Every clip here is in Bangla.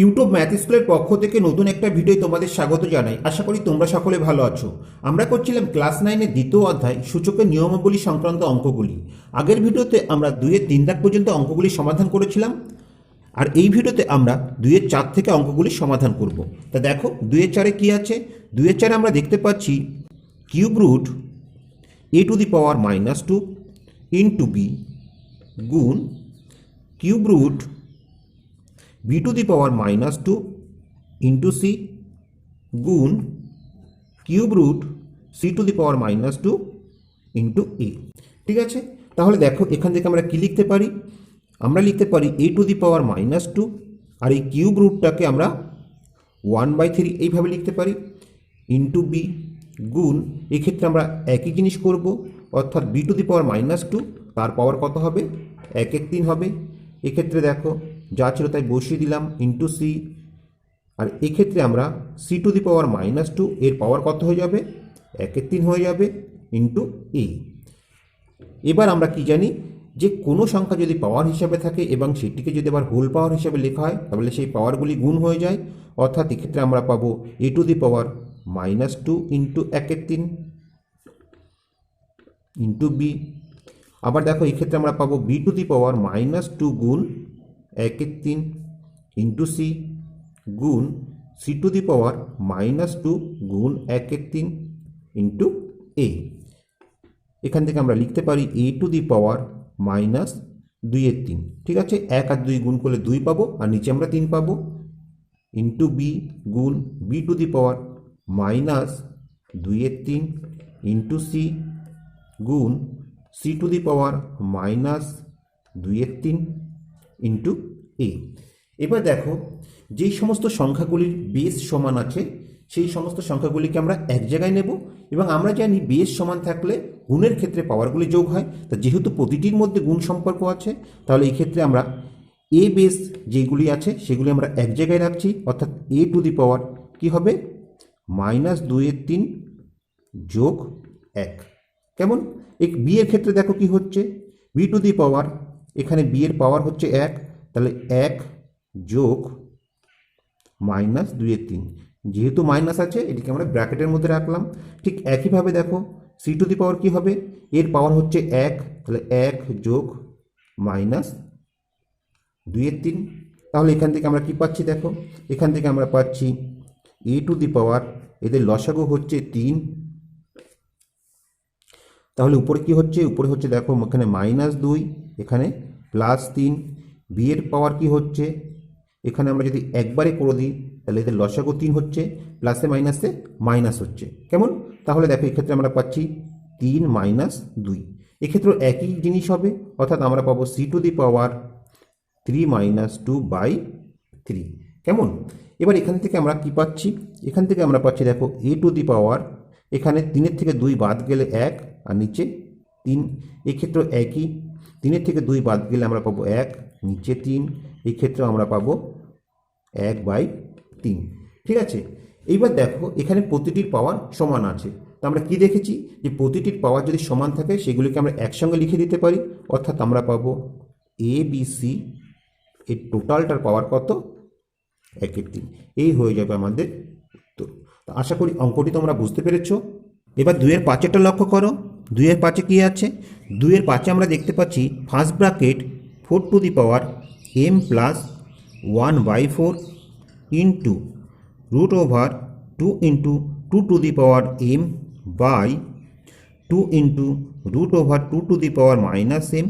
ইউটিউব ম্যাথ স্কুলের পক্ষ থেকে নতুন একটা ভিডিও তোমাদের স্বাগত জানাই। আশা করি তোমরা সকলে ভালো আছো। আমরা করছিলাম ক্লাস 9-এর দ্বিতীয় অধ্যায় সূচকের নিয়মাবলী সংক্রান্ত অঙ্কগুলি। আগের ভিডিওতে আমরা 2-এর 3 দাগ পর্যন্ত অঙ্কগুলি সমাধান করেছিলাম, আর এই ভিডিওতে আমরা 2-এর 4 থেকে অঙ্কগুলি সমাধান করব। তা দেখো 2-এর 4-এ কি আছে। 2-এর 4-এ আমরা দেখতে পাচ্ছি cube root a⁻² into B গুণ cube root b⁻² into C গুণ cube root c⁻² into A. ঠিক আছে, তাহলে দেখো এখান থেকে আমরা কি লিখতে পারি। আমরা লিখতে পারি a⁻² আর এই কিউব রুটটাকে আমরা 1/3 এইভাবে লিখতে পারি ইন্টু বি গুণ, এক্ষেত্রে আমরা একই জিনিস করব, অর্থাৎ b⁻² তার পাওয়ার কত হবে, 1/3 হবে। এক্ষেত্রে দেখো যা ছিল তাই বসিয়ে দিলাম ইন্টু সি, আর এক্ষেত্রে আমরা c⁻² এর পাওয়ার কত হয়ে যাবে, 1/3 হয়ে যাবে ইন্টু এ। এবার আমরা কি জানি যে কোনো সংখ্যা যদি পাওয়ার হিসাবে থাকে এবং সেটিকে যদি আবার হোল পাওয়ার হিসাবে লেখা হয় তাহলে সেই পাওয়ারগুলি গুণ হয়ে যায়, অর্থাৎ এক্ষেত্রে আমরা পাবো a⁻² ইন্টু 1/3 ইন্টু বি। আবার দেখো এক্ষেত্রে আমরা পাবো b⁻² গুণ 1/3 ইন্টু সি গুণ c⁻² গুণ 1/3 ইন্টু এ। এখান থেকে আমরা লিখতে পারি a⁻²3। ঠিক আছে, 1 আর 2 গুণ করলে 2 পাবো, আর নিচে আমরা 3 পাবো ইন্টু বি গুণ b⁻² ইন্টু সি গুণ c⁻² ইন্টু এ। এবার দেখো যেই সমস্ত সংখ্যাগুলির বেস সমান আছে সেই সমস্ত সংখ্যাগুলিকে আমরা এক জায়গায় নেব, এবং আমরা জানি বেস সমান থাকলে গুণের ক্ষেত্রে পাওয়ারগুলি যোগ হয়। তা যেহেতু প্রতিটির মধ্যে গুণ সম্পর্ক আছে, তাহলে এই ক্ষেত্রে আমরা এ বেস যেগুলি আছে সেগুলি আমরা এক জায়গায় রাখছি, অর্থাৎ a⁻² কি হবে, -2/3 যোগ 1। কেমন? এই বি এর ক্ষেত্রে দেখো কি হচ্ছে, b⁻, এখানে বি এর পাওয়ার হচ্ছে 1, তাহলে 1 যোগ -2/3, যেহেতু মাইনাস আছে এটিকে আমরা ব্র্যাকেটের মধ্যে রাখলাম। ঠিক একইভাবে দেখো c⁻ কি হবে, এর পাওয়ার হচ্ছে 1, তাহলে 1 যোগ -2/3। তাহলে এখান থেকে আমরা কি পাচ্ছি, দেখো এখান থেকে আমরা পাচ্ছি a⁻, এদের লসাগু হচ্ছে 3, তাহলে উপরে কি হচ্ছে, উপরে হচ্ছে দেখো এখানে -2, এখানে +3। বি এর পাওয়ার কি হচ্ছে, এখানে আমরা যদি একবারে করে দিই তাহলে এদের লসাগু 3 হচ্ছে, প্লাসে মাইনাসে মাইনাস হচ্ছে। কেমন? তাহলে দেখো এক্ষেত্রে আমরা পাচ্ছি 3 - 2। এক্ষেত্রেও একই জিনিস হবে, অর্থাৎ আমরা পাবো c⁻³ - 2/3। কেমন? এবার এখান থেকে আমরা কি পাচ্ছি, এখান থেকে আমরা পাচ্ছি দেখো a⁻, এখানে 3-এর থেকে 2 বাদ গেলে 1, আর নিচে 3। এক্ষেত্রেও একই, 3-এর থেকে 2 বাদ গেলে আমরা পাবো 1, নিচে 3। এই ক্ষেত্রেও আমরা পাবো 1/3। ঠিক আছে, এইবার দেখো এখানে প্রতিটির পাওয়ার সমান আছে। তো আমরা কি দেখেছি যে প্রতিটির পাওয়ার যদি সমান থাকে সেগুলিকে আমরা একসঙ্গে লিখে দিতে পারি, অর্থাৎ আমরা পাবো ABC এর টোটালটার পাওয়ার কত, 1/3। এই হয়ে যাবে আমাদের উত্তর। তো আশা করি অঙ্কটি তোমরা বুঝতে পেরেছো। এবার 2-এর 5-এরটা লক্ষ্য করো। 2-এর 5-এ কি আছে, 2-এর 5-এ আমরা দেখতে পাচ্ছি first bracket 4m + 1/4 into √2 into 2m by 2 into √2m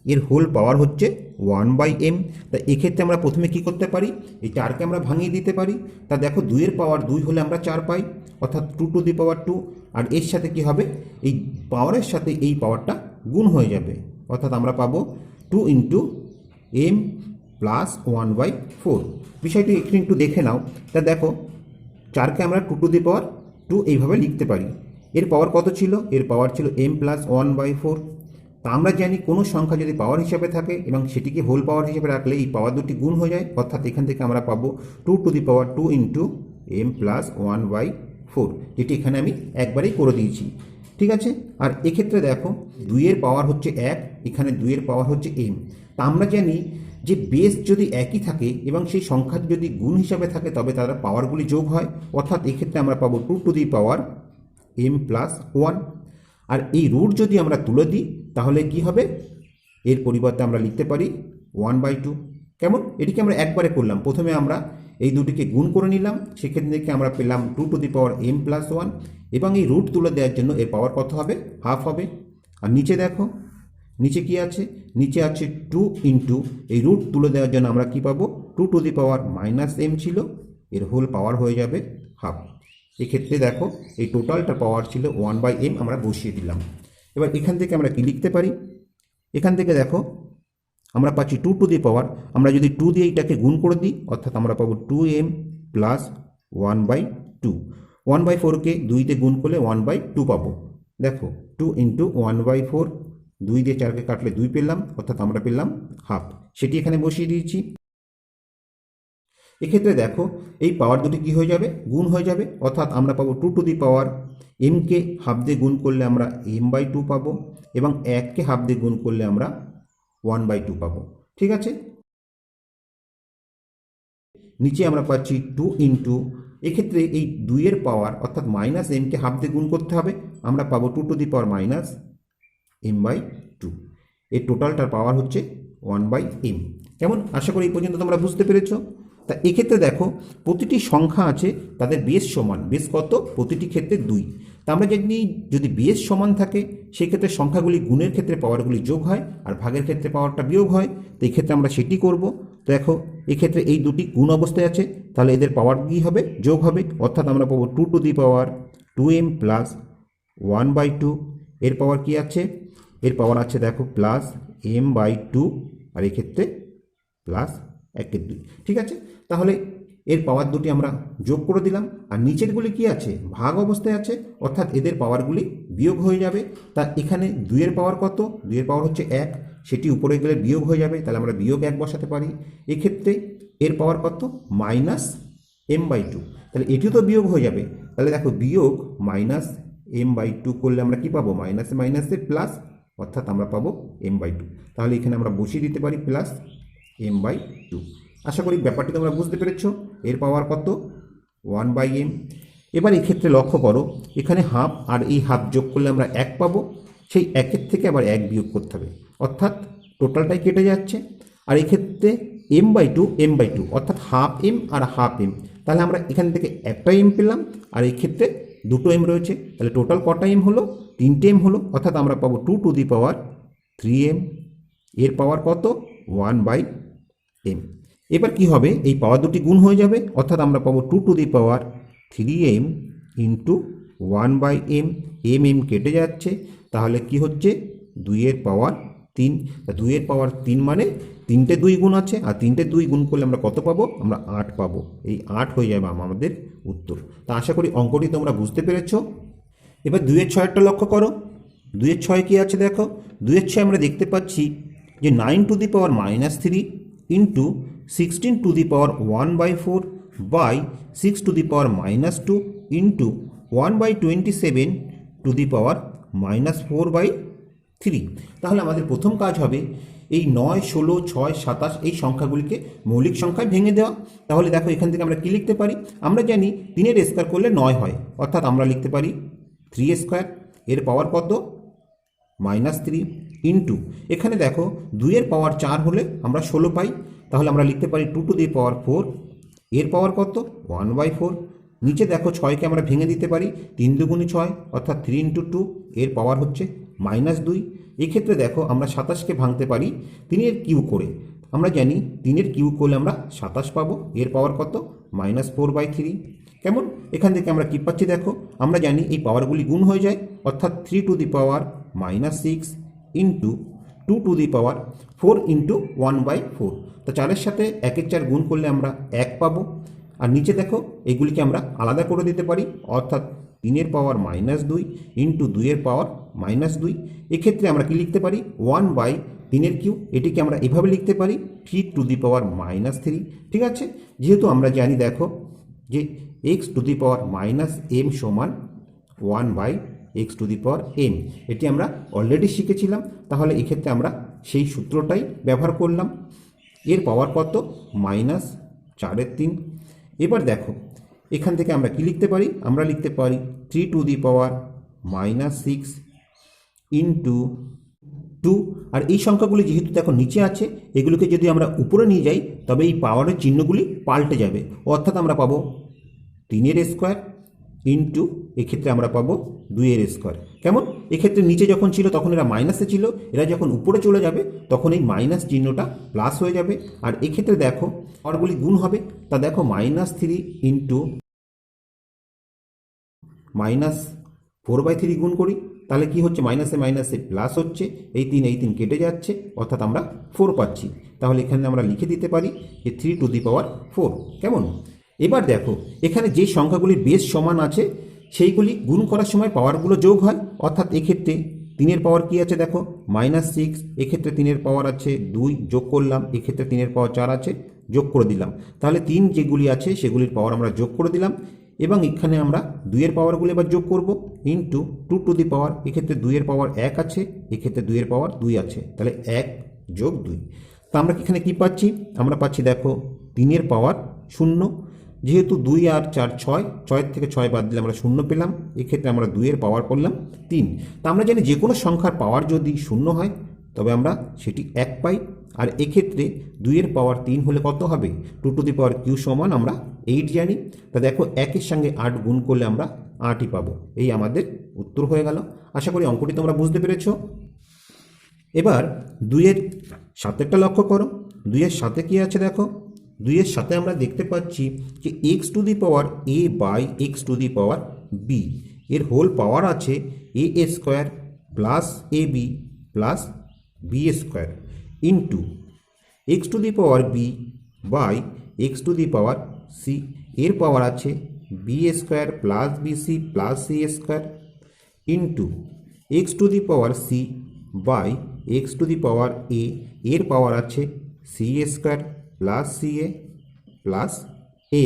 এর হোল পাওয়ার হচ্ছে 1/m। তা এক্ষেত্রে আমরা প্রথমে কি করতে পারি, এই 4কে আমরা ভাঙিয়ে দিতে পারি। তা দেখো 2-এর পাওয়ার 2 হলে আমরা 4 পাই, অর্থাৎ 2 আর এর সাথে কি হবে, এই পাওয়ারের সাথে এই পাওয়ারটা গুণ হয়ে যাবে, অর্থাৎ আমরা পাবো 2 ইন্টু m প্লাস 1/4। বিষয়টি একটু দেখে নাও। তা দেখো 4কে আমরা 2 এইভাবে লিখতে পারি। এর পাওয়ার কত ছিল, এর পাওয়ার ছিল m প্লাস 1/4। তা আমরা জানি কোনো সংখ্যা যদি পাওয়ার হিসাবে থাকে এবং সেটিকে হোল পাওয়ার হিসেবে রাখলে এই পাওয়ার দুটি গুণ হয়ে যায়, অর্থাৎ এখান থেকে আমরা পাবো 2 ইন্টু m প্লাস 1/4, যেটি এখানে আমি একবারেই করে দিয়েছি। ঠিক আছে, আর এক্ষেত্রে দেখো 2-এর পাওয়ার হচ্ছে 1, এখানে 2-এর পাওয়ার হচ্ছে m। তা আমরা জানি যে বেস যদি একই থাকে এবং সেই সংখ্যা যদি গুণ হিসাবে থাকে তবে তারা পাওয়ারগুলি যোগ হয়, অর্থাৎ এক্ষেত্রে আমরা পাবো 2m+1। আর এই রুট যদি আমরা তুলে দিই তাহলে কি হবে, এর পরিবর্তে আমরা লিখতে পারি 1/2। কেমন? এটিকে আমরা একবারে করলাম, প্রথমে আমরা এই দুটিকে গুণ করে নিলাম, সেক্ষেত্রে থেকে আমরা পেলাম 2m+1 এবং এই রুট তুলে দেওয়ার জন্য এর পাওয়ার কত হবে, হাফ হবে। আর নিচে দেখো, নিচে কি আছে, নিচে আছে 2 ইন্টু এই রুট তুলে দেওয়ার জন্য আমরা কি পাবো, 2m ছিল, এর হোল পাওয়ার হয়ে যাবে হাফ। এক্ষেত্রে দেখো এই টোটালটার পাওয়ার ছিল 1/m, আমরা বসিয়ে দিলাম। এবার এখান থেকে আমরা কি লিখতে পারি, এখান থেকে দেখো আমরা পাচ্ছি 2 আমরা যদি 2 দিয়ে এইটাকে গুণ করে দিই অর্থাৎ আমরা পাবো 2m+1/2। 1/4কে 2 দিয়ে গুণ করলে 1/2 পাবো। দেখো 2 ইন্টু 1/4, 2 দিয়ে 4কে কাটলে 2 পেলাম, অর্থাৎ আমরা পেলাম হাফ, সেটি এখানে বসিয়ে দিয়েছি। এক্ষেত্রে দেখো এই পাওয়ার দুটি কি হয়ে যাবে, গুণ হয়ে যাবে, অর্থাৎ আমরা পাবো 2m কে হাফ দিয়ে গুণ করলে আমরা m/2 পাবো এবং 1কে হাফ দিয়ে গুণ করলে আমরা 1/2 পাবো। ঠিক আছে, নিচে আমরা পাচ্ছি 2 ইন্টু, এক্ষেত্রে এই 2-এর পাওয়ার অর্থাৎ -m-কে হাফ দিয়ে গুণ করতে হবে, আমরা পাবো 2m/2। এর টোটালটার পাওয়ার হচ্ছে 1/m। কেমন? আশা করি এই পর্যন্ত তোমরা বুঝতে পেরেছো। তা এক্ষেত্রে দেখো প্রতিটি সংখ্যা আছে তাদের বেস সমান, বেস কত, প্রতিটি ক্ষেত্রে 2। তা আমরা জানি যদি বেস সমান থাকে সেক্ষেত্রে সংখ্যাগুলি গুণের ক্ষেত্রে পাওয়ারগুলি যোগ হয় আর ভাগের ক্ষেত্রে পাওয়ারটা বিয়োগ হয়। তো এই ক্ষেত্রে আমরা সেটি করব। দেখো এক্ষেত্রে এই দুটি গুণ অবস্থায় আছে, তাহলে এদের পাওয়ার কী হবে, যোগ হবে, অর্থাৎ আমরা পাবো 2m+1/2। এর পাওয়ার কি আছে, এর পাওয়ার আছে দেখো +m/2, আর এক্ষেত্রে +1/2। ঠিক আছে, তাহলে এর পাওয়ার দুটি আমরা যোগ করে দিলাম। আর নিচেরগুলি কি আছে, ভাগ অবস্থায় আছে, অর্থাৎ এদের পাওয়ারগুলি বিয়োগ হয়ে যাবে। তা এখানে 2-এর পাওয়ার কত, 2-এর পাওয়ার হচ্ছে 1, সেটি উপরে গেলে বিয়োগ হয়ে যাবে, তাহলে আমরা -1 বসাতে পারি। এক্ষেত্রে এর পাওয়ার কত, -m/2, তাহলে এটিও তো বিয়োগ হয়ে যাবে। তাহলে দেখো বিয়োগ -m/2 করলে আমরা কি পাবো, মাইনাসে মাইনাসে প্লাস, অর্থাৎ আমরা পাবো m/2। তাহলে এখানে আমরা বসিয়ে দিতে পারি +m/2। আশা করি ব্যাপারটি তোমরা বুঝতে পেরেছ। এর পাওয়ার কত, 1/m। এবার এই ক্ষেত্রে লক্ষ্য করো, এখানে হাফ আর এই হাফ যোগ করলে আমরা 1 পাবো, সেই 1-এর থেকে আবার 1 বিয়োগ করতে হবে, অর্থাৎ টোটালটাই কেটে যাচ্ছে। আর এই ক্ষেত্রে m/2 অর্থাৎ half M R half M, তাহলে আমরা এখান থেকে একটা m পেলাম আর এই ক্ষেত্রে 2টো m রয়েছে, তাহলে টোটাল কটা m হলো, 3টে m হলো, অর্থাৎ আমরা পাবো 2^3m। এর পাওয়ার কত, 1/m। এবার কি হবে, এই পাওয়ার দুটি গুণ হয়ে যাবে, অর্থাৎ আমরা পাবো 2^3m ইন্টু 1/m। m কেটে যাচ্ছে, তাহলে কি হচ্ছে, 2-এর পাওয়ার 3। 2-এর পাওয়ার 3 মানে 3টে 2 গুণ আছে, আর 3টে 2 গুণ করলে আমরা কত পাবো, আমরা 8 পাবো। এই 8 হয়ে যাবে আমাদের উত্তর। তা আশা করি অঙ্কটি তোমরা বুঝতে পেরেছ। এবার 2-এর 6-এরটা লক্ষ্য করো, 2-এর 6 কি আছে দেখো, 2-এর 6 আমরা দেখতে পাচ্ছি যে 9^-3 ইন্টু 16^1/4 বাই 6^-2 ইন্টু 1/27^-4/3। তাহলে আমাদের প্রথম কাজ হবে এই 9, 16, 6, 27 এই সংখ্যাগুলিকে মৌলিক সংখ্যায় ভেঙে দেওয়া। তাহলে দেখো এখান থেকে আমরা কি লিখতে পারি, আমরা জানি 3-এর স্কোয়ার করলে 9 হয়, অর্থাৎ আমরা লিখতে পারি 3^2। এর পাওয়ার কত, -3 ইন্টু, এখানে দেখো 2-এর পাওয়ার 4 হলে আমরা 16 পাই, তাহলে আমরা লিখতে পারি 2^4। এর পাওয়ার কত, 1/4। নিচে দেখো 6কে আমরা ভেঙে দিতে পারি, 3 × 2 = 6, অর্থাৎ 3 × 2, এর পাওয়ার হচ্ছে -2। এক্ষেত্রে দেখো আমরা 27কে ভাঙতে পারি 3-এর কিউ করে, আমরা জানি 3-এর কিউ করলে আমরা 27 পাবো। এর পাওয়ার কত, -4/3। কেমন? এখান থেকে আমরা কি পাচ্ছি দেখো, আমরা জানি এই পাওয়ারগুলি গুণ হয়ে যায়, অর্থাৎ 3^-6 ইন্টু 2^4 ইন্টু 1/4। তো 4-এর সাথে 1-এর 4 গুণ করলে আমরা 1 পাবো। আর নিচে দেখো এগুলিকে আমরা আলাদা করে দিতে পারি, অর্থাৎ 3-এর পাওয়ার -2 ইন্টু 2-এর পাওয়ার -2। এক্ষেত্রে আমরা কি লিখতে পারি, 1/3-এর কিউ, এটিকে আমরা এভাবে লিখতে পারি 3^-3। ঠিক আছে, যেহেতু আমরা জানি দেখো যে x⁻m সমান 1/x⁻m, এটি আমরা অলরেডি শিখেছিলাম, তাহলে এক্ষেত্রে আমরা সেই সূত্রটাই ব্যবহার করলাম। এর পাওয়ার কত? -4/3। এবার দেখো এখান থেকে আমরা কি লিখতে পারি? আমরা লিখতে পারি 3⁻6 ইন্টু 2। আর এই সংখ্যাগুলি যেহেতু দেখো নিচে আছে, এগুলোকে যদি আমরা উপরে নিয়ে যাই তবে এই পাওয়ারের চিহ্নগুলি পাল্টে যাবে, অর্থাৎ আমরা পাবো 3 স্কোয়ার ইন্টু এক্ষেত্রে আমরা পাবো 2 স্কোয়ার। কেমন? এক্ষেত্রে নিচে যখন ছিল তখন এরা মাইনাসে ছিল, এরা যখন উপরে চলে যাবে তখন এই মাইনাস চিহ্নটা প্লাস হয়ে যাবে। আর এক্ষেত্রে দেখো পাওয়ারগুলি গুণ হবে, তা দেখো -3 ইন্টু -4/3 গুণ করি, তাহলে কি হচ্ছে? মাইনাসে মাইনাসে প্লাস হচ্ছে, এই 3 কেটে যাচ্ছে, অর্থাৎ আমরা 4 পাচ্ছি। তাহলে এখানে আমরা লিখে দিতে পারি যে 3⁴ কেমন? এবার দেখো এখানে যে সংখ্যাগুলির বেস সমান আছে সেইগুলি গুণ করার সময় পাওয়ারগুলো যোগ হয়, অর্থাৎ এক্ষেত্রে 3-এর পাওয়ার কি আছে দেখো -6, এক্ষেত্রে 3-এর পাওয়ার আছে 2 যোগ করলাম, এক্ষেত্রে 3-এর পাওয়ার 4 আছে যোগ করে দিলাম, তাহলে 3 যেগুলি আছে সেগুলির পাওয়ার আমরা যোগ করে দিলাম। এবং এখানে আমরা 2-এর পাওয়ারগুলো এবার যোগ করব ইন্টু 2⁴, এক্ষেত্রে 2-এর পাওয়ার 1 আছে, এক্ষেত্রে 2-এর পাওয়ার 2 আছে, তাহলে 1 যোগ 2। তো আমরা এখানে কি পাচ্ছি? আমরা পাচ্ছি দেখো 3-এর পাওয়ার 0, যেহেতু 2 আর 4 6, 6 থেকে 6 বাদ দিলে আমরা 0 পেলাম, এক্ষেত্রে আমরা 2-এর পাওয়ার করলাম 3। তা আমরা জানি যে কোনো সংখ্যার পাওয়ার যদি 0 হয় তবে আমরা সেটি 1 পাই। আর এক্ষেত্রে 2-এর পাওয়ার 3 হলে কত হবে? 2⁴ সমান আমরা 8 জানি। তা দেখো 1-এর সঙ্গে 8 গুণ করলে আমরা 8ই পাবো। এই আমাদের উত্তর হয়ে গেল। আশা করি অঙ্কটি তোমরা বুঝতে পেরেছ। এবার 2-এর সাথেরটা লক্ষ্য করো। 2-এর সাথে কি আছে দেখো? 2-এর সাথে আমরা দেখতে পাচ্ছি যে x⁴a/x⁴b এর হোল পাওয়ার আছে a² plus ab plus b² into x⁴b/x⁴c এর পাওয়ার আছে b² plus bc plus c² into x⁴c/x⁴a এর পাওয়ার আছে c² plus ca plus a²।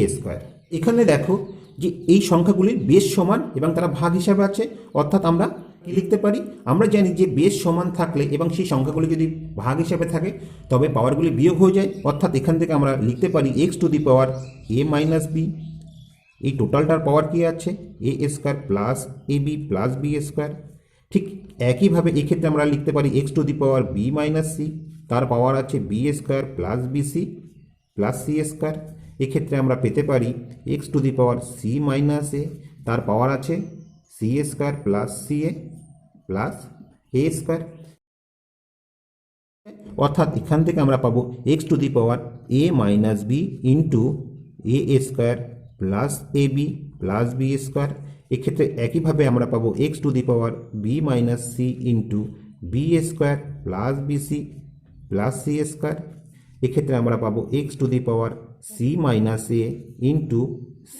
এখানে দেখো যে এই সংখ্যাগুলির বেস সমান এবং তারা ভাগ হিসাবে আছে, অর্থাৎ আমরা কি লিখতে পারি? আমরা জানি যে বেস সমান থাকলে এবং সেই সংখ্যাগুলি যদি ভাগ হিসাবে থাকে তবে পাওয়ারগুলি বিয়োগ হয়ে যায়, অর্থাৎ এখান থেকে আমরা লিখতে পারি x⁴a - b। এই টোটালটার পাওয়ার কি আছে? a² plus ab plus b²। ঠিক একইভাবে এক্ষেত্রে আমরা লিখতে পারি x⁴b - c, তার পাওয়ার আছে b² plus bc plus c²। এক্ষেত্রে আমরা পেতে পারি x⁴c - a, তার পাওয়ার আছে c² plus ca plus a²। অর্থাৎ এখান থেকে আমরা পাবো x⁴a - b into a² plus ab plus b²। এক্ষেত্রে একইভাবে আমরা পাবো x⁴b - c into b² plus bc plus c²। এক্ষেত্রে আমরা পাবো x⁴c - a into c²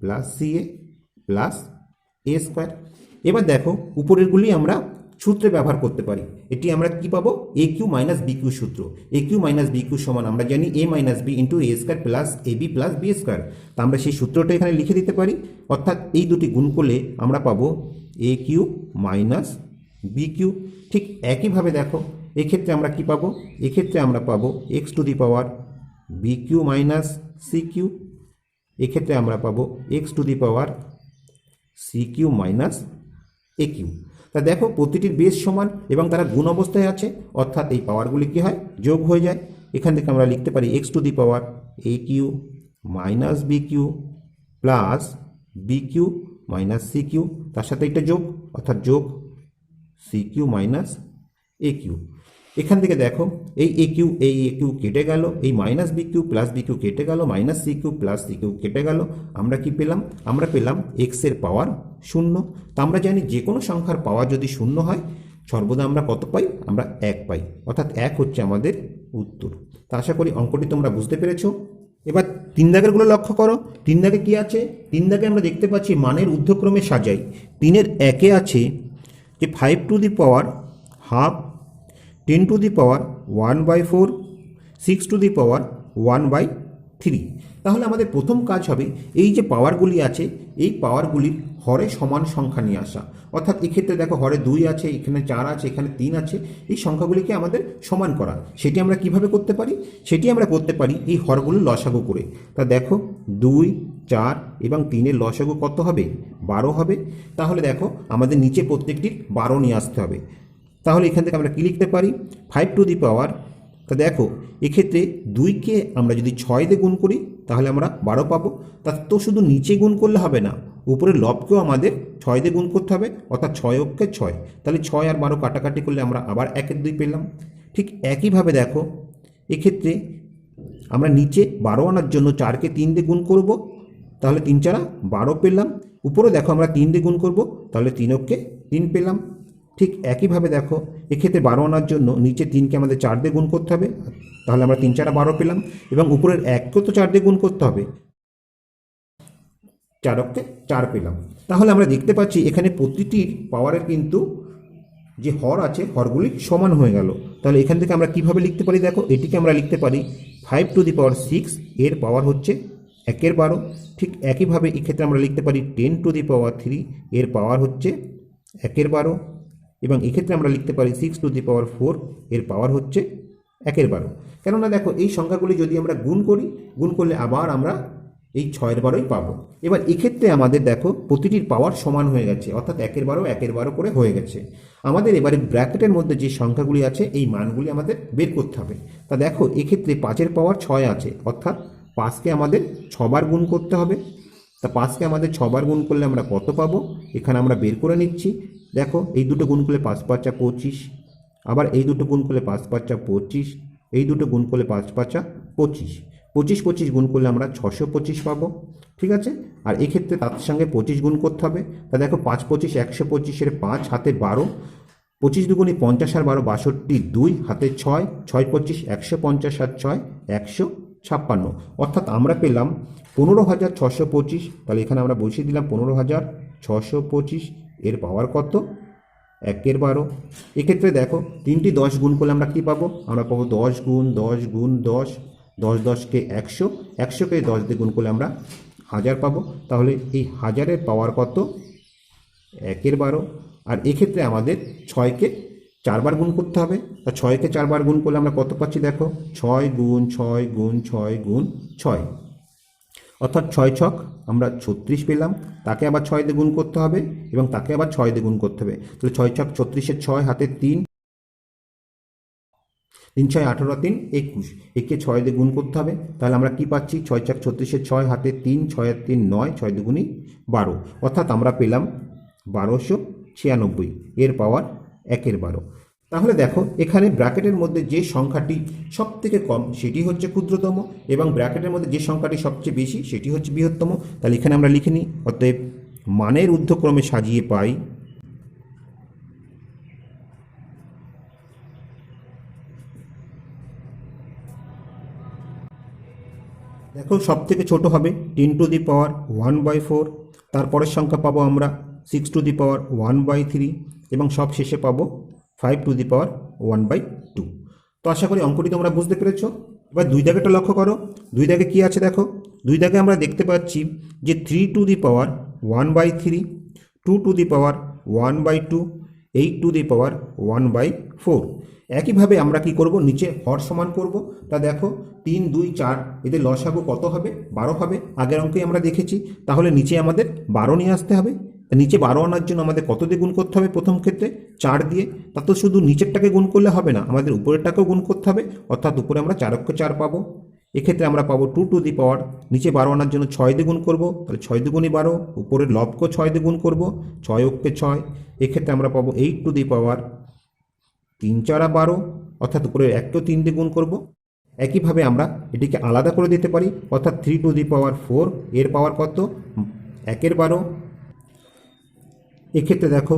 plus ca plus a²। এবার দেখো উপরেরগুলি আমরা সূত্রে ব্যবহার করতে পারি। এটি আমরা কি পাবো?aq - bq সূত্র। aq - bq সমান আমরা জানি a - b into a² plus ab plus b²। তা আমরা সেই সূত্রটা এখানে লিখে দিতে পারি, অর্থাৎ এই দুটি গুণ করলে আমরা পাবো aq - bq। ঠিক একইভাবে দেখো এক্ষেত্রে আমরা কি পাবো? এক্ষেত্রে আমরা পাবো x⁴bq - cq, এক্ষেত্রে আমরা পাবো x⁴cq - aq। তা দেখো প্রতিটির বেস সমান এবং তারা গুণ অবস্থায় আছে, অর্থাৎ এই পাওয়ারগুলি কি হয়? যোগ হয়ে যায়। এখান থেকে আমরা লিখতে পারি x⁴ aq - bq plus bq - cq, তার সাথে এটা যোগ, অর্থাৎ যোগ cq - aq। এখান থেকে দেখো এই aq কেটে গেল, এই -bq প্লাস bq কেটে গেল, -cq প্লাস cq কেটে গেল। আমরা কি পেলাম? আমরা পেলাম x এর পাওয়ার 0। তা আমরা জানি যে কোনো সংখ্যার পাওয়ার যদি 0 হয় সর্বদা আমরা কত পাই? আমরা 1 পাই, অর্থাৎ 1 হচ্ছে আমাদের উত্তর। তা আশা করি অঙ্কটি তোমরা বুঝতে পেরেছো। এবার 3 দাগেরগুলো লক্ষ্য করো। 3 দাগে কি আছে? 3 দাগে আমরা দেখতে পাচ্ছি মানের ঊর্ধ্বক্রমে সাজাই। 3-এর 1-এ আছে যে 5⁻½ 10⁻1/4, 6⁻1/2, 3। তাহলে আমাদের প্রথম কাজ হবে এই যে পাওয়ারগুলি আছে এই পাওয়ারগুলির হরে সমান সংখ্যা নিয়ে আসা। অর্থাৎ এক্ষেত্রে দেখো হরে 2 আছে, এখানে 4 আছে, এখানে 3 আছে, এই সংখ্যাগুলিকে আমাদের সমান করা। সেটি আমরা কিভাবে করতে পারি? সেটি আমরা করতে পারি এই হরগুলো লসাগু করে। তা দেখো 2, 4 এবং 3-এর লসাগু কত হবে? 12 হবে। তাহলে দেখো আমাদের নিচে প্রত্যেকটির 12 নিয়ে আসতে হবে। তাহলে এখান থেকে আমরা কি লিখতে পারি? 5 টু দি পাওয়ার, তা দেখো এক্ষেত্রে 2কে আমরা যদি 6 দিয়ে গুণ করি তাহলে আমরা 12 পাবো। তা তো শুধু নিচে গুণ করলে হবে না, উপরের লবকেও আমাদের 6 দিয়ে গুণ করতে হবে, অর্থাৎ 6 অক্ষে 6। তাহলে 6 আর 12 কাটাকাটি করলে আমরা আবার 1-এর 2 পেলাম। ঠিক একইভাবে দেখো এক্ষেত্রে আমরা নিচে 12 আনার জন্য 4কে 3 দিয়ে গুণ করব, তাহলে 3 4 12 পেলাম। উপরে দেখো আমরা 3 দিয়ে গুণ করব, তাহলে 3 অক্ষে 3 পেলাম। ঠিক একইভাবে দেখো এক্ষেত্রে 12 আনার জন্য নিচে 3কে আমাদের 4 দিয়ে গুণ করতে হবে, তাহলে আমরা 3 4 12 পেলাম। এবং উপরের 1কেও তো 4 দিয়ে গুণ করতে হবে, 4 অক্ষে 4 পেলাম। তাহলে আমরা দেখতে পাচ্ছি এখানে প্রতিটির পাওয়ারের কিন্তু যে হর আছে হরগুলি সমান হয়ে গেল। তাহলে এখান থেকে আমরা কিভাবে লিখতে পারি? দেখো এটিকে আমরা লিখতে পারি 5 টু দি পাওয়ার 6, এর পাওয়ার হচ্ছে 1-এর 12। ঠিক একইভাবে এক্ষেত্রে আমরা লিখতে পারি 10 টু দি পাওয়ার 3, এর পাওয়ার হচ্ছে 1-এর 12। এবং এক্ষেত্রে আমরা লিখতে পারি 6 টু দি পাওয়ার 4, এর পাওয়ার হচ্ছে 1-এর 12। কেননা দেখো এই সংখ্যাগুলি যদি আমরা গুণ করি, গুণ করলে আবার আমরা এই 6-এর 12ই পাবো। এবার এক্ষেত্রে আমাদের দেখো প্রতিটির পাওয়ার সমান হয়ে গেছে, অর্থাৎ 1-এর 12 1-এর 12 করে হয়ে গেছে। আমাদের এবারে ব্র্যাকেটের মধ্যে যে সংখ্যাগুলি আছে এই মানগুলি আমাদের বের করতে হবে। তা দেখো এক্ষেত্রে 5-এর পাওয়ার 6 আছে, অর্থাৎ 5কে আমাদের 6 বার গুণ করতে হবে। তা 5কে আমাদের 6 বার গুণ করলে আমরা কত পাবো এখানে আমরা বের করে নিচ্ছি। দেখো এই দুটো গুণ করলে 5 5 25, আবার এই দুটো গুণ করলে 5 5 25, এই দুটো গুণ করলে 5 5 25, 25 25 গুণ করলে আমরা 625 পাবো। ঠিক আছে, আর এক্ষেত্রে তার সঙ্গে 25 গুণ করতে হবে। তা দেখো 5 25 125-এর 5 হাতে 12, 25 দুগুণে 50 আর 12 62, 2 হাতে 6, 6 25 150 আর 6 156। অর্থাৎ আমরা পেলাম 15,625। তাহলে এখানে আমরা বসিয়ে দিলাম 15,625, এর পাওয়ার কত? 1-এর 12। এক্ষেত্রে দেখো 3টি 10 গুণ করলে আমরা কী পাবো? আমরা পাবো 10 গুণ 10 গুণ 10, 10 10কে 100, 100কে 10 দিয়ে গুণ করলে আমরা 1000 পাবো। তাহলে এই 1000-এর পাওয়ার কত? 1-এর 12। আর এক্ষেত্রে আমাদের 6কে 4 বার গুণ করতে হবে। তা 6কে 4 বার গুণ করলে আমরা কত পাচ্ছি? দেখো 6 গুণ 6 গুণ 6 গুণ 6, অর্থাৎ 6 ছক আমরা 36 পেলাম। তাকে আবার 6 দিয়ে গুণ করতে হবে এবং তাকে আবার 6 দিয়ে গুণ করতে হবে। তাহলে 6 ছক 36-এর 6 হাতে 3, 3 6 18 3 21, একে 6 দিয়ে গুণ করতে হবে। তাহলে আমরা কি পাচ্ছি? 6 ছক 36-এর 6 হাতে 3, 6 আর 3 9, 6 দুগুণি 12, অর্থাৎ আমরা পেলাম 1296, এর পাওয়ার 1-এর 12। তাহলে দেখো এখানে ব্র্যাকেটের মধ্যে যে সংখ্যাটি সব থেকে কম সেটি হচ্ছে ক্ষুদ্রতম, এবং ব্র্যাকেটের মধ্যে যে সংখ্যাটি সবচেয়ে বেশি সেটি হচ্ছে বৃহত্তম। তাহলে এখানে আমরা লিখে নিই, অতএব মানের ঊর্ধ্বক্রমে সাজিয়ে পাই দেখো সব থেকে ছোট হবে 10 টু দি পাওয়ার 1/4, তারপরের সংখ্যা পাবো আমরা 6 টু দি পাওয়ার 1/3, এবং সব শেষে পাবো 5 টু দি পাওয়ার 1/2। তো আশা করি অঙ্কটি তোমরা বুঝতে পেরেছো। এবার 2 দাগেটা লক্ষ্য করো, 2 দাগে কী আছে দেখো। 2 দাগে আমরা দেখতে পাচ্ছি যে 3 to the power 1/3, 2 to the power 1/2, 8 to the power 1/4। একইভাবে আমরা কি করব? নিচে হর সমান করব। তা দেখো 3 2 4, এদের লসাগু কত হবে? 12 হবে। আগের অঙ্কেই আমরা দেখেছি। তাহলে নিচে আমাদের 12 নিয়ে আসতে হবে। নিচে 12 আনার জন্য আমাদের কত দিয়ে গুণ করতে হবে? প্রথম ক্ষেত্রে 4 দিয়ে। তা তো শুধু নিচেরটাকে গুণ করলে হবে না, আমাদের উপরেরটাকেও গুণ করতে হবে, অর্থাৎ উপরে আমরা 4 অক্ষে 4 পাবো। এক্ষেত্রে আমরা পাবো 2 টু দি পাওয়ার, নিচে 12 আনার জন্য 6 দিয়ে গুণ করবো, তাহলে 6 দুগুণই 12, উপরের লবকেও 6 দিয়ে গুণ করবো, 6 অক্ষে 6। এক্ষেত্রে আমরা পাবো 8 টু দি পাওয়ার 3 4 12, অর্থাৎ উপরের 1কেও 3 দিয়ে গুণ করবো। একইভাবে আমরা এটিকে আলাদা করে দিতে পারি, অর্থাৎ 3 টু দি পাওয়ার 4, এর পাওয়ার কত? 1-এর 12। এক্ষেত্রে দেখো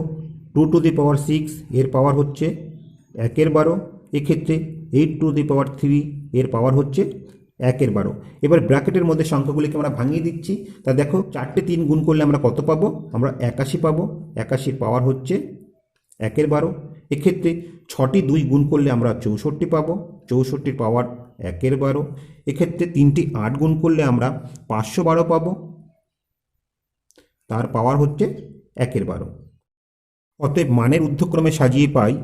2 টু দি পাওয়ার 6, এর পাওয়ার হচ্ছে 1-এর 12। এক্ষেত্রে 8 টু দি পাওয়ার 3, এর পাওয়ার হচ্ছে 1-এর 12। এবার ব্র্যাকেটের মধ্যে সংখ্যাগুলিকে আমরা ভাঙিয়ে দিচ্ছি। তা দেখো 4টে 3 গুণ করলে আমরা কত পাবো? আমরা 81 পাবো। 81-র পাওয়ার হচ্ছে 1-এর 12। এক্ষেত্রে 6টি 2 গুণ করলে আমরা 64 পাবো, 64 পাওয়ার 1/12। এক্ষেত্রে 3টি 8 গুণ করলে আমরা 512 পাবো, তার পাওয়ার হচ্ছে 1/12। অতএব মানের ঊর্ধ্বক্রমে সাজিয়ে পাই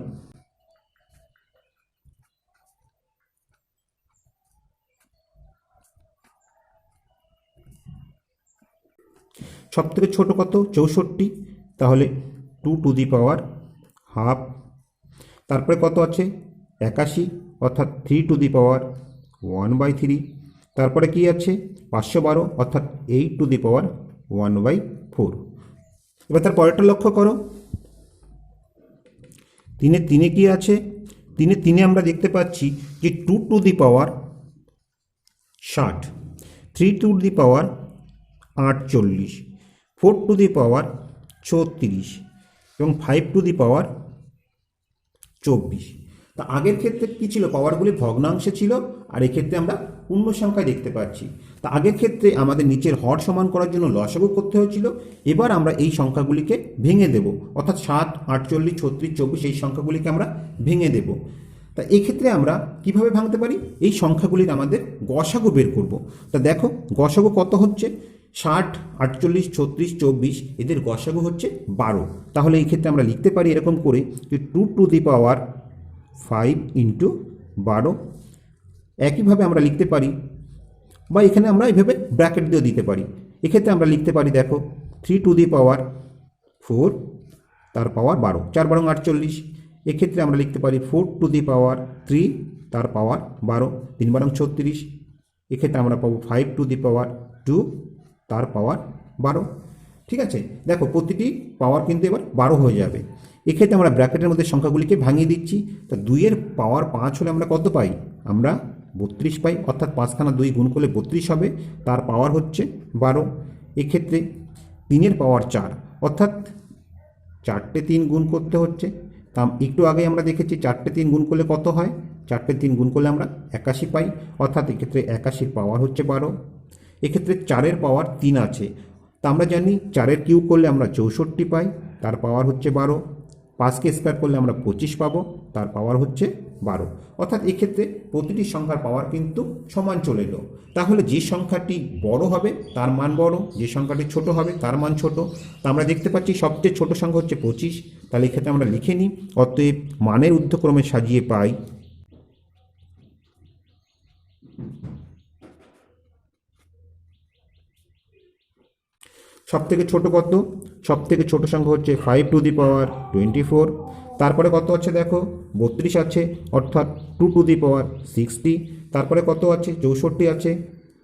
সব থেকে ছোট কত? 64, তাহলে 2 টু দি পাওয়ার হাফ। তারপরে কত আছে? 81, অর্থাৎ 3 টু দি পাওয়ার 1/3। তারপরে কি আছে? 512, অর্থাৎ 8 টু দি পাওয়ার 1/4। এবার তার পরেরটা লক্ষ্য করো, 3 কি আছে? 3 আমরা দেখতে পাচ্ছি যে 2 to the power 60, 3 to the power 48, 4 to the power 34 এবং 5 টু দি পাওয়ার 24। তা আগের ক্ষেত্রে কি ছিল? পাওয়ারগুলি ভগ্নাংশে ছিল, আর এক্ষেত্রে আমরা পূর্ণ সংখ্যায় দেখতে পাচ্ছি। তা আগের ক্ষেত্রে আমাদের নিচের হর সমান করার জন্য লসাগু করতে হয়েছিল, এবার আমরা এই সংখ্যাগুলিকে ভেঙে দেব, অর্থাৎ 7, 48, 36, 24 এই সংখ্যাগুলিকে আমরা ভেঙে দেব। তা এক্ষেত্রে আমরা কিভাবে ভাঙতে পারি? এই সংখ্যাগুলির আমাদের গসাগু বের করব। তা দেখো গসাগু কত হচ্ছে? 60, 48, 36, 24 এদের গসাগু হচ্ছে 12। তাহলে এই ক্ষেত্রে আমরা লিখতে পারি এরকম করে যে 2 টু দি পাওয়ার 5 ইন্টু 12। একইভাবে আমরা লিখতে পারি, বা এখানে আমরা এইভাবে ব্র্যাকেট দিয়েও দিতে পারি। এক্ষেত্রে আমরা লিখতে পারি, দেখো 3 টু দি পাওয়ার 4 তার পাওয়ার 12, 4 12 48। এক্ষেত্রে আমরা লিখতে পারি 4 টু দি পাওয়ার 3 তার পাওয়ার 12, 3 12 36। এক্ষেত্রে আমরা পাবো 5 টু দি পাওয়ার 2 তার পাওয়ার 12। ঠিক আছে, দেখো প্রতিটি পাওয়ার কিন্তু এবার 12 হয়ে যাবে। এক্ষেত্রে আমরা ব্র্যাকেটের মধ্যে সংখ্যাগুলিকে ভাঙিয়ে দিচ্ছি। তা 2-এর পাওয়ার 5 হলে আমরা কত পাই? আমরা 32 পাই, অর্থাৎ 5খানা 2 গুণ করলে 32 হবে, তার পাওয়ার হচ্ছে 12। এক্ষেত্রে 3-এর পাওয়ার 4, অর্থাৎ 4টে 3 গুণ করতে হচ্ছে। তা একটু আগে আমরা দেখেছি 4টে 3 গুণ করলে কত হয়? 4টে 3 গুণ করলে আমরা 81 পাই, অর্থাৎ এক্ষেত্রে 81-র পাওয়ার হচ্ছে 12। এক্ষেত্রে 4-এর পাওয়ার 3 আছে, তা আমরা জানি 4-এর কিউব করলে আমরা 64 পাই, তার পাওয়ার হচ্ছে 12। 5কে স্কোয়ার করলে আমরা 25 পাবো, তার পাওয়ার হচ্ছে 12। অর্থাৎ এক্ষেত্রে প্রতিটি সংখ্যার পাওয়ার কিন্তু সমান চলে এলো। তাহলে যে সংখ্যাটি বড় হবে তার মান বড়, যে সংখ্যাটি ছোট হবে তার মান ছোট। তা আমরা দেখতে পাচ্ছি সবচেয়ে ছোট সংখ্যা হচ্ছে 25। তাহলে এক্ষেত্রে আমরা লিখে নিই, অতএব মানের ঊর্ধ্বক্রমে সাজিয়ে পাই সব থেকে ছোট কত? সব থেকে ছোট সংখ্যা হচ্ছে 5 টু দি পাওয়ার 24। তারপরে কত আছে? দেখো 32 আছে, অর্থাৎ 2 টু দি পাওয়ার 60। তারপরে কত আছে? 64 আছে,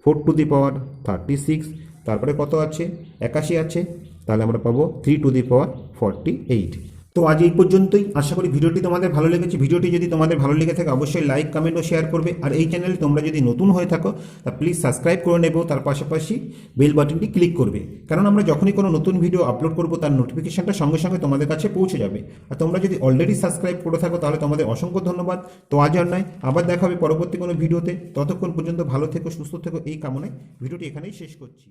4 টু দি পাওয়ার 36। তারপরে কত আছে? 81 আছে, তাহলে আমরা পাবো 3 টু দি পাওয়ার 48। তো আজ এই পর্যন্তই। আশা করি ভিডিওটি তোমাদের ভালো লেগেছে। ভিডিওটি যদি তোমাদের ভালো লেগে থাকে অবশ্যই লাইক, কমেন্ট ও শেয়ার করবে। আর এই চ্যানেলে তোমরা যদি নতুন হয়ে থাকো তা প্লিজ সাবস্ক্রাইব করে নেবে, তার পাশাপাশি বেল বাটনটি ক্লিক করবে, কারণ আমরা যখনই কোনো নতুন ভিডিও আপলোড করব তার নোটিফিকেশনটা সঙ্গে সঙ্গে তোমাদের কাছে পৌঁছে যাবে। আর তোমরা যদি অলরেডি সাবস্ক্রাইব করে থাকো তাহলে তোমাদের অসংখ্য ধন্যবাদ। তো আজ আর নয়, আবার দেখা হবে পরবর্তী কোনো ভিডিওতে। ততক্ষণ পর্যন্ত ভালো থেকো, সুস্থ থেকো, এই কামনায় ভিডিওটি এখানেই শেষ করছি।